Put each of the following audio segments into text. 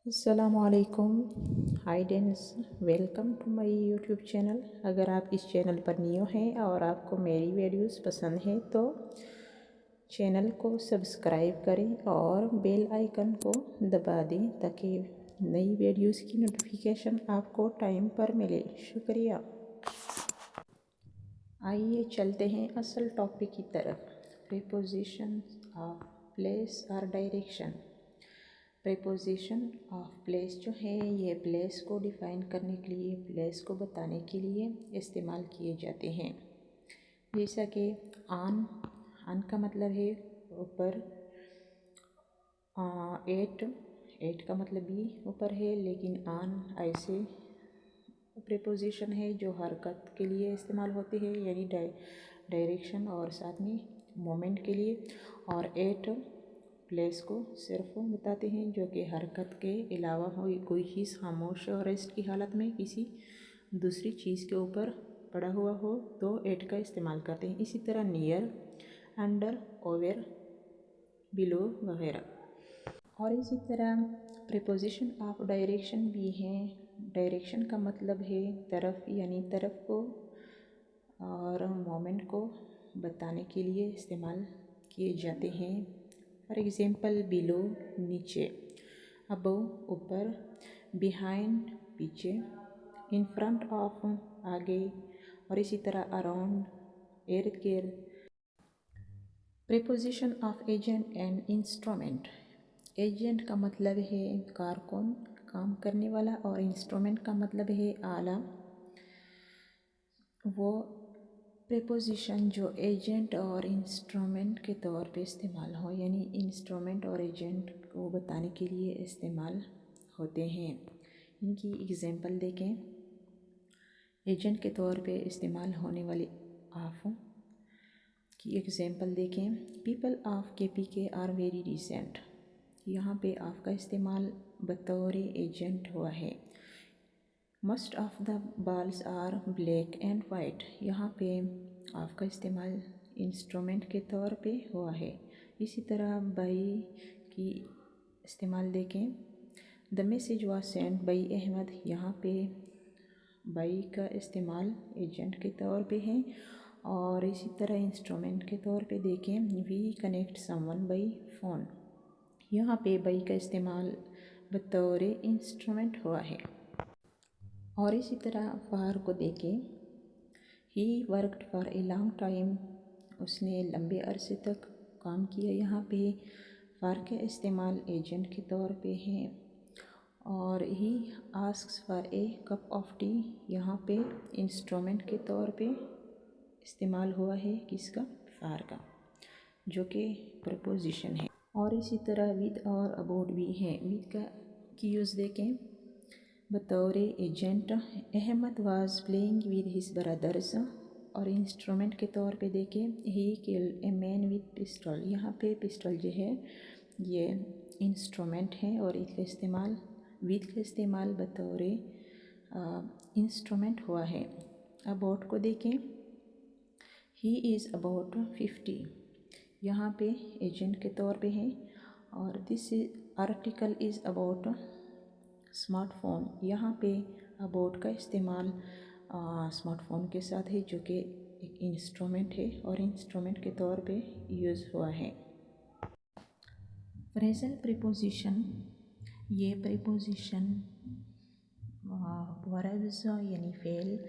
अस्सलामुअलैकुम। Hi dance, welcome to my YouTube channel. अगर आप इस चैनल पर न्यू हैं और आपको मेरी वीडियोस पसंद हैं तो चैनल को सब्सक्राइब करें और बेल आइकन को दबा दें ताकि नई वीडियोस की नोटिफिकेशन आपको टाइम पर मिले। शुक्रिया। आइए चलते हैं असल टॉपिक की तरफ। प्रीपोजिशन ऑफ प्लेस और डायरेक्शन। प्रीपोजिशन ऑफ प्लेस जो है ये प्लेस को डिफ़ाइन करने के लिए, प्लेस को बताने के लिए इस्तेमाल किए जाते हैं। जैसा कि आन का मतलब है ऊपर, एट का मतलब भी ऊपर है, लेकिन आन ऐसे प्रीपोजिशन है जो हरकत के लिए इस्तेमाल होती है, यानी डायरेक्शन और साथ में मोमेंट के लिए। और एट प्लेस को सिर्फ बताते हैं जो कि हरकत के अलावा हो, कोई चीज़ खामोश और रेस्ट की हालत में किसी दूसरी चीज़ के ऊपर पड़ा हुआ हो तो एट का इस्तेमाल करते हैं। इसी तरह नियर, अंडर, ओवर, बिलो वगैरह। और इसी तरह प्रीपोजिशन ऑफ डायरेक्शन भी हैं। डायरेक्शन का मतलब है तरफ, यानी तरफ को, और मोमेंट को बताने के लिए इस्तेमाल किए जाते हैं। फॉर एग्ज़ाम्पल, बिलो नीचे, अबव ऊपर, बिहाइंड पीछे, इन फ्रंट ऑफ आगे, और इसी तरह अराउंड इर्द गिर्द। Preposition of agent and instrument. Agent का मतलब है कारकुन, काम करने वाला, और इंस्ट्रूमेंट का मतलब है आला। वो प्रीपोजिशन जो एजेंट और इंस्ट्रूमेंट के तौर पे इस्तेमाल हो, यानी इंस्ट्रूमेंट और एजेंट को बताने के लिए इस्तेमाल होते हैं। इनकी एग्जांपल देखें। एजेंट के तौर पे इस्तेमाल होने वाले ऑफ की एग्जांपल देखें। People of KPK are very decent. यहाँ पे ऑफ का इस्तेमाल बतौर एजेंट हुआ है। Most of the balls are black and white. यहाँ पे ऑफ का इस्तेमाल इंस्ट्रूमेंट के तौर पे हुआ है। इसी तरह बाई की इस्तेमाल देखें। The message was sent by Ahmad. यहाँ पे बाई का इस्तेमाल एजेंट के तौर पे है। और इसी तरह इंस्ट्रूमेंट के तौर पे देखें। We connect someone by phone. यहाँ पे बाई का इस्तेमाल बतौर इंस्ट्रूमेंट हुआ है। और इसी तरह फार को देखें। He worked for a long time. उसने लंबे अरसे तक काम किया। यहाँ पे फार का इस्तेमाल एजेंट के तौर पे है। और ही asks for a cup of T. यहाँ पे इंस्ट्रूमेंट के तौर पे इस्तेमाल हुआ है किसका, फार का, जो कि प्रपोजिशन है। और इसी तरह विद और अबाउट भी है। विद का की यूज़ देखें। बतौर agent Ahmad was playing with his brothers. और इंस्ट्रूमेंट के तौर पे देखें। He killed a man with pistol. यहाँ पे पिस्टल जो है ये इंस्ट्रूमेंट है और इसका इस्तेमाल, विद का इस्तेमाल बतौर इंस्ट्रूमेंट हुआ है। अबाउट को देखें। He is about 50। यहाँ पे एजेंट के तौर पे है। और this article is about smartphone. यहाँ पे अबाउट का इस्तेमाल स्मार्टफोन के साथ है, जो कि एक इंस्ट्रूमेंट है और इंस्ट्रूमेंट के तौर पे यूज़ हुआ है। फ्रेजल प्रीपोजिशन, ये प्रीपोजिशन वर्ब्स यानी फेल,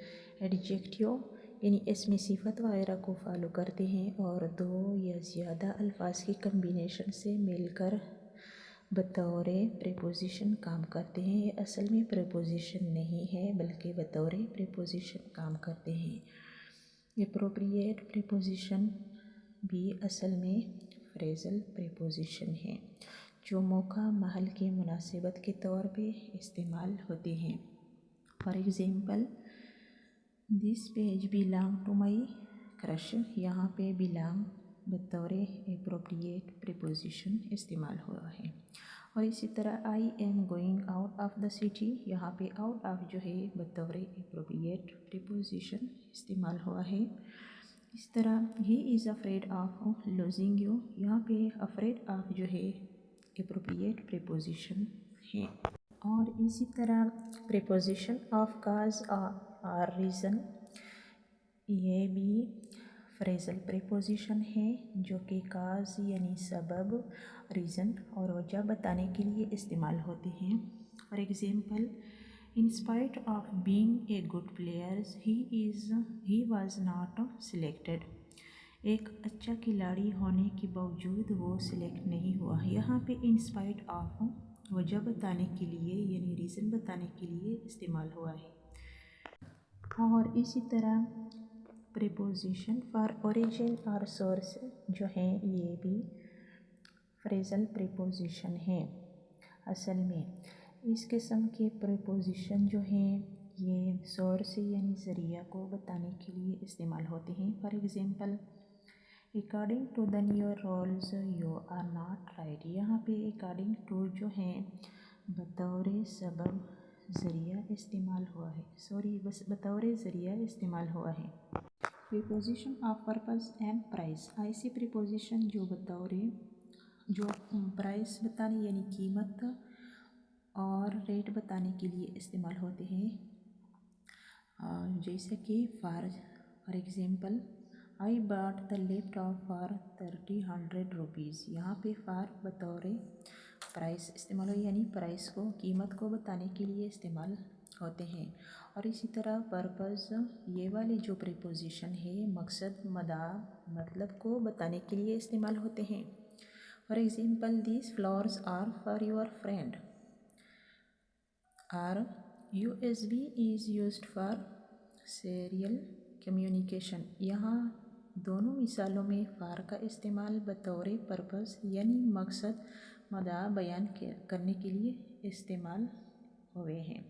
एडजेक्टिव यानी इसमें सिफत वगैरह को फॉलो करते हैं और दो या ज़्यादा अल्फाज की कम्बिनेशन से मिलकर बतौर प्रीपोजिशन काम करते हैं। ये असल में प्रीपोजिशन नहीं है बल्कि बतौर प्रीपोजिशन काम करते हैं। एप्रोप्रिएट प्रीपोजिशन भी असल में फ्रेजल प्रीपोजिशन है जो मौका महल के मुनासिबत के तौर पे इस्तेमाल होते हैं। For example, this page belong to my crush. यहाँ पे बिलोंग बतौर एप्रोप्रिएट प्रीपोजिशन इस्तेमाल हुआ है। और इसी तरह I am going out of the city. यहाँ पे आउट ऑफ जो है बतौर एप्रोप्रिएट प्रीपोजिशन इस्तेमाल हुआ है। इस तरह he is afraid of losing you. यहाँ पे अफ्रेड ऑफ जो है एप्रोप्रिएट प्रीपोजिशन है। और इसी तरह प्रीपोजिशन ऑफ काज और रीज़न, ये भी फ्रेजल प्रीपोजिशन है जो कि काज यानी सबब, रीज़न और वजह बताने के लिए इस्तेमाल होते हैं। For example, in spite of being a good player he was not selected. एक अच्छा खिलाड़ी होने के बावजूद वो सिलेक्ट नहीं हुआ। यहाँ पे इन स्पाइट ऑफ वजह बताने के लिए यानी रीज़न बताने के लिए इस्तेमाल हुआ है। और इसी तरह प्रीपोजिशन फॉर ओरिजिन और सोर्स जो है ये भी फ्रेजल प्रीपोजिशन है। असल में इस किस्म के प्रीपोजिशन जो हैं ये सोर्स यानी ज़रिया को बताने के लिए इस्तेमाल होते हैं। For example, according to the new rules you are not right. यहाँ पे अकॉर्डिंग टू जो है बतौर सबब ज़रिया इस्तेमाल हुआ है, बस बतौर ज़रिया इस्तेमाल हुआ है। Preposition of purpose and price, ऐसी प्रीपोजिशन जो प्राइस बताने यानी कीमत और रेट बताने के लिए इस्तेमाल होते हैं। जैसे कि for example, I bought the laptop for 30 rupees. यहाँ पे फॉर बतौर प्राइस इस्तेमाल हो यानी प्राइस को कीमत को बताने के लिए इस्तेमाल होते हैं। और इसी तरह पर्पस, ये वाली जो प्रीपोजिशन है मकसद, मदा, मतलब को बताने के लिए इस्तेमाल होते हैं। For example, these flowers are for your friend. और USB is used for serial communication. यहाँ दोनों मिसालों में फॉर का इस्तेमाल बतौर पर्पस यानी मकसद, मदा बयान करने के लिए इस्तेमाल हुए हैं।